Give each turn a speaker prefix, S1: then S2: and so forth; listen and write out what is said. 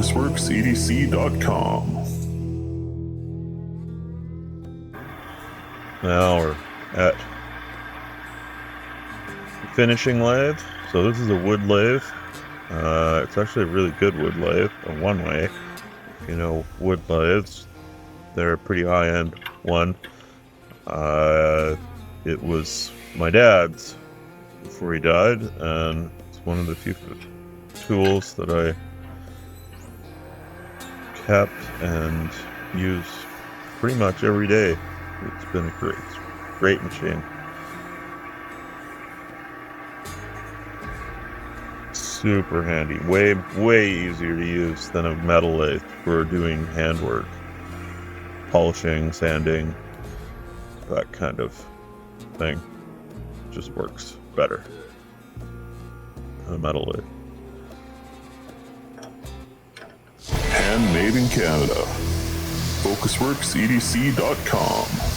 S1: FocusworksEDC.com.
S2: Now we're at the finishing lathe. So this is a wood lathe. It's actually a really good wood lathe, a one-way. If you know wood lathes, they're a pretty high-end one. It was my dad's before he died, and it's one of the few tools that I kept and use pretty much every day. It's been a great machine. Super handy, way easier to use than a metal lathe for doing handwork, polishing, sanding, that kind of thing. Just works better than a metal lathe.
S1: Handmade in Canada. FocusworksEDC.com.